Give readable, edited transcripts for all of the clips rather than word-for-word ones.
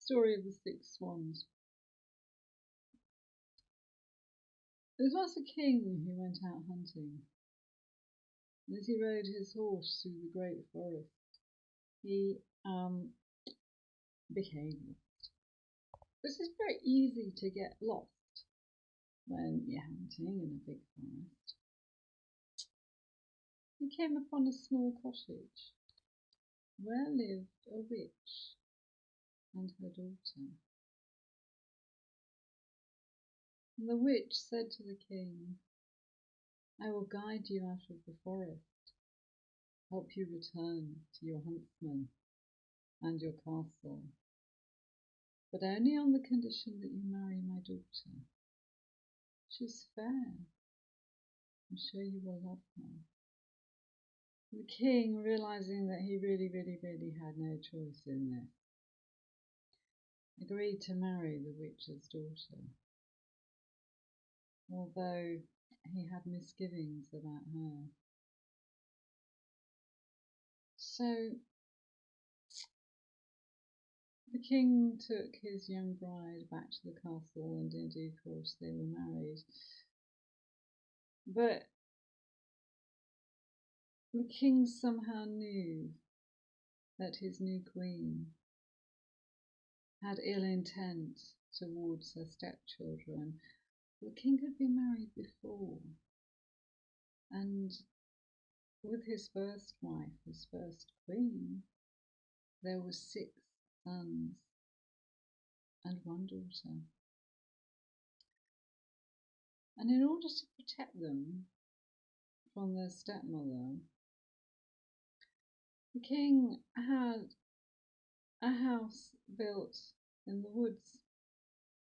Story of the Six Swans. There was once a king who went out hunting. As he rode his horse through the great forest, he became lost. This is very easy to get lost when you're hunting in a big forest. He came upon a small cottage where lived a witch and her daughter. And the witch said to the king, "I will guide you out of the forest, help you return to your huntsman and your castle, but only on the condition that you marry my daughter. She's fair. I'm sure you will love her." The king, realizing that he really had no choice in this, agreed to marry the witch's daughter, although he had misgivings about her. So the king took his young bride back to the castle, and in due course they were married. But the king somehow knew that his new queen had ill intent towards her stepchildren. The king had been married before, and with his first wife, his first queen, there were 6 sons and 1 daughter. And in order to protect them from their stepmother, the king had a house built in the woods,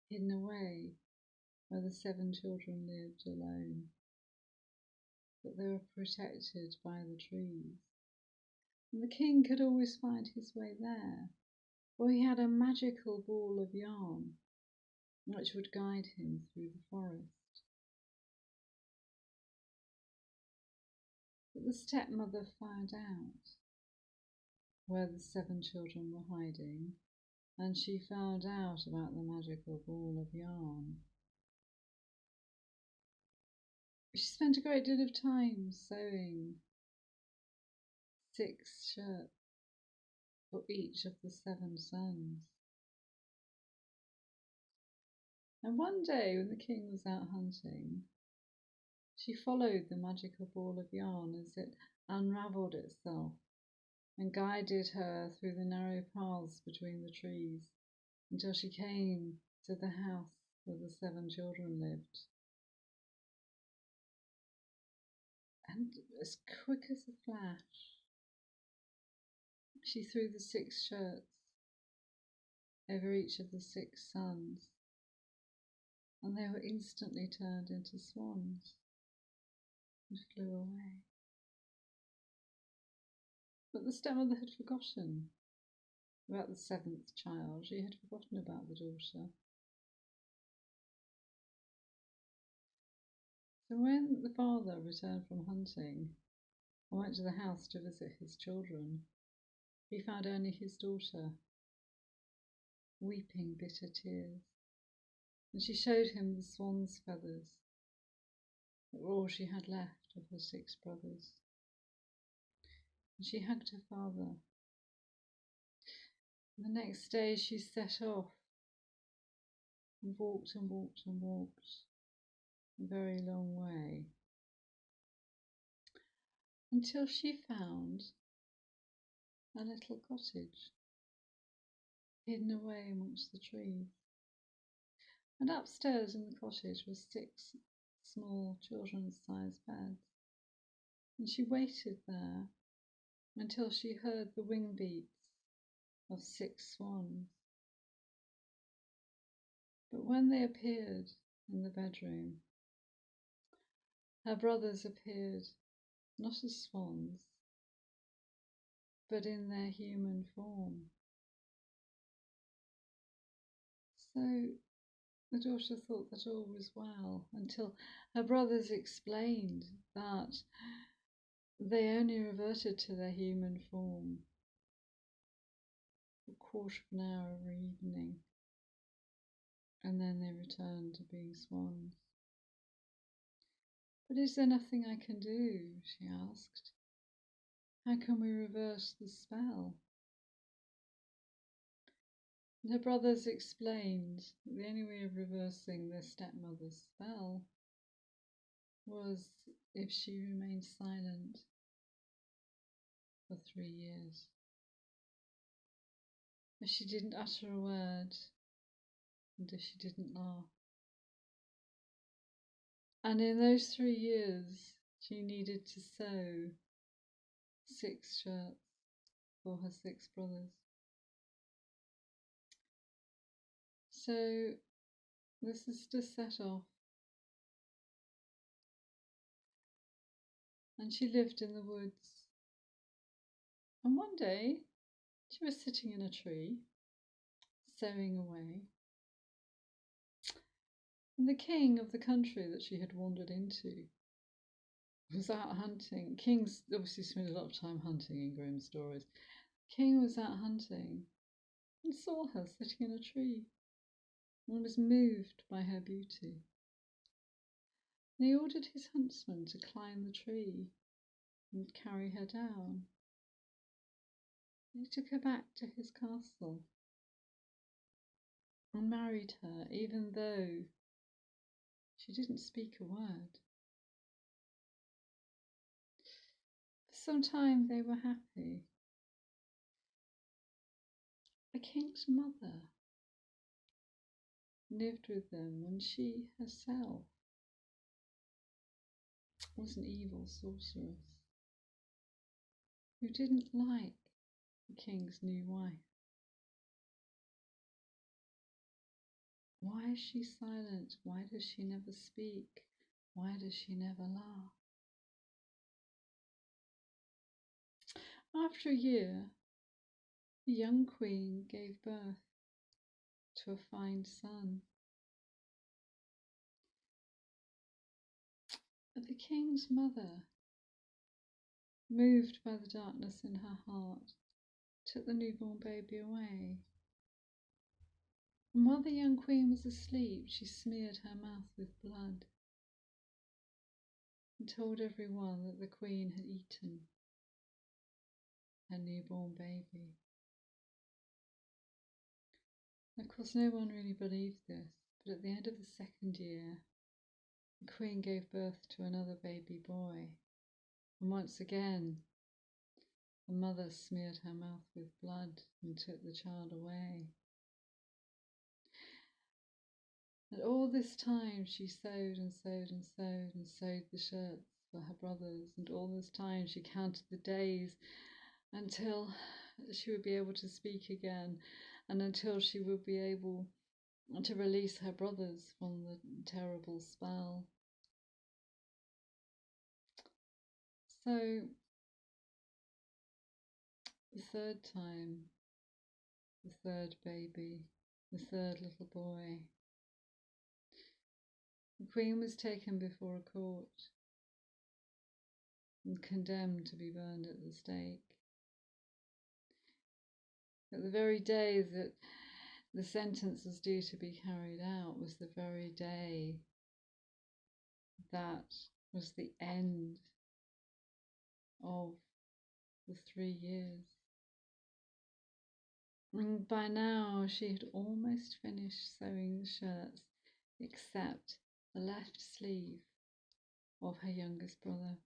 hidden away, where the 7 children lived alone, but they were protected by the trees. And the king could always find his way there, for he had a magical ball of yarn which would guide him through the forest. But the stepmother found out where the 7 children were hiding, and she found out about the magical ball of yarn. She spent a great deal of time sewing 6 shirts for each of the 7 sons. And one day when the king was out hunting, she followed the magical ball of yarn as it unravelled itself and guided her through the narrow paths between the trees until she came to the house where the 7 children lived. And as quick as a flash, she threw the 6 shirts over each of the 6 sons, and they were instantly turned into swans and flew away. But the stepmother had forgotten about the 7th child. She had forgotten about the daughter. So when the father returned from hunting and went to the house to visit his children, he found only his daughter, weeping bitter tears, and she showed him the swan's feathers that were all she had left of her 6 brothers. And she hugged her father. And the next day she set off and walked and walked and walked a very long way until she found a little cottage hidden away amongst the trees. And upstairs in the cottage were 6 small children's-sized beds, and she waited there until she heard the wing beats of 6 swans. But when they appeared in the bedroom, her brothers appeared not as swans, but in their human form. So the daughter thought that all was well until her brothers explained that they only reverted to their human form quarter of an hour every evening, and then they returned to being swans. But is there nothing I can do? She asked. How can we reverse the spell? And her brothers explained that the only way of reversing their stepmother's spell was if she remained silent for 3 years. If she didn't utter a word, and if she didn't laugh. And in those 3 years, she needed to sew 6 shirts for her 6 brothers. So the sister set off, and she lived in the woods. And one day, she was sitting in a tree, sewing away. And the king of the country that she had wandered into was out hunting. Kings obviously spend a lot of time hunting in Grimm stories. The king was out hunting and saw her sitting in a tree and was moved by her beauty. And he ordered his huntsman to climb the tree and carry her down. He took her back to his castle and married her, even though she didn't speak a word. For some time they were happy. The king's mother lived with them, and she herself was an evil sorceress who didn't like the king's new wife. Why is she silent? Why does she never speak? Why does she never laugh? After a year, the young queen gave birth to a fine son. But the king's mother, moved by the darkness in her heart, took the newborn baby away. And while the young queen was asleep, she smeared her mouth with blood and told everyone that the queen had eaten her newborn baby. And of course, no one really believed this, but at the end of the 2nd year, the queen gave birth to another baby boy. And once again, the mother smeared her mouth with blood and took the child away. And all this time she sewed and sewed and sewed and sewed the shirts for her brothers, and all this time she counted the days until she would be able to speak again, and until she would be able to release her brothers from the terrible spell. So the 3rd time, the 3rd baby, the 3rd little boy, the queen was taken before a court and condemned to be burned at the stake. But the very day that the sentence was due to be carried out was the very day that was the end of the 3 years. And by now she had almost finished sewing the shirts, except the left sleeve of her youngest brother.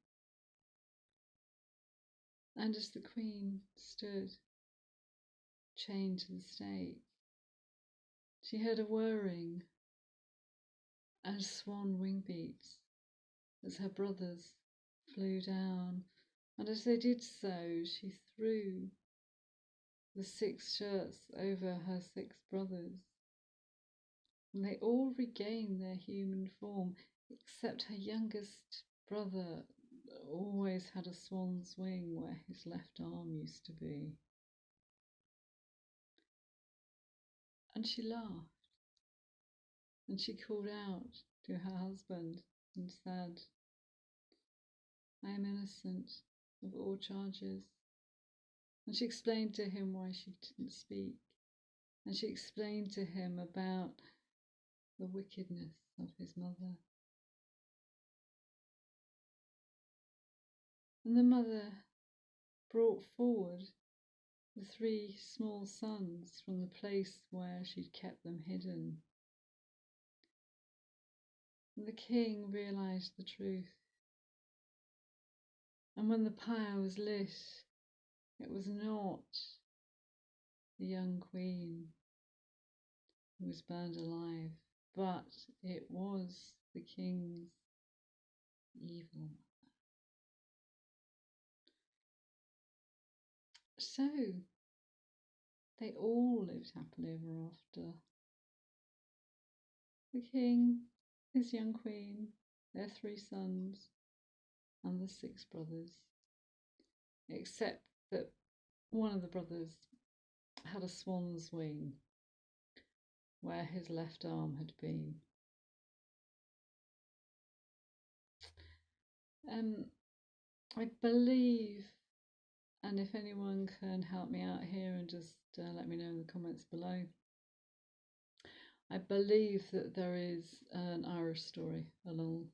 And as the queen stood chained to the stake, she heard a whirring and swan wing beats as her brothers flew down, and as they did so, she threw the 6 shirts over her 6 brothers, and they all regained their human form, except her youngest brother always had a swan's wing where his left arm used to be. And she laughed, and she called out to her husband and said, I am innocent of all charges. And she explained to him why she didn't speak. and she explained to him about the wickedness of his mother. And the mother brought forward the 3 small sons from the place where she'd kept them hidden. And the king realised the truth. And when the pyre was lit, it was not the young queen who was burned alive, but it was the king's evil. So they all lived happily ever after. The king, his young queen, their 3 sons, and the 6 brothers, except that one of the brothers had a swan's wing where his left arm had been. I believe, and if anyone can help me out here and just let me know in the comments below, I believe that there is an Irish story along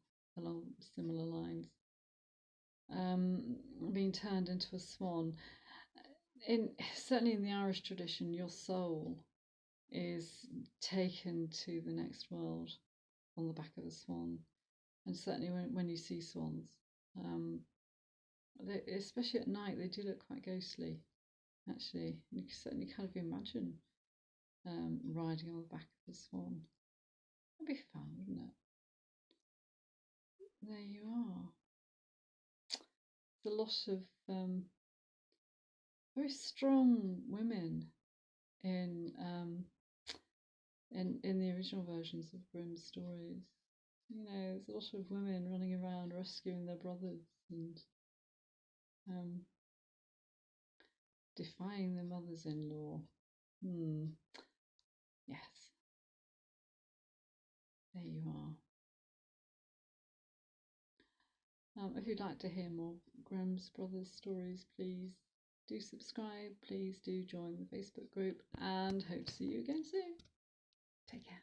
similar lines, being turned into a swan. Certainly in the Irish tradition, your soul is taken to the next world on the back of a swan, and certainly when you see swans, especially at night, they do look quite ghostly. Actually, you can certainly kind of imagine riding on the back of a swan. That'd be fun, wouldn't it? There you are. There's a lot of very strong women in the original versions of Grimm's stories. You know, there's a lot of women running around rescuing their brothers and defying their mothers-in-law. Yes. There you are. If you'd like to hear more Grimm's Brothers stories, please do subscribe. Please do join the Facebook group, and hope to see you again soon. Take care.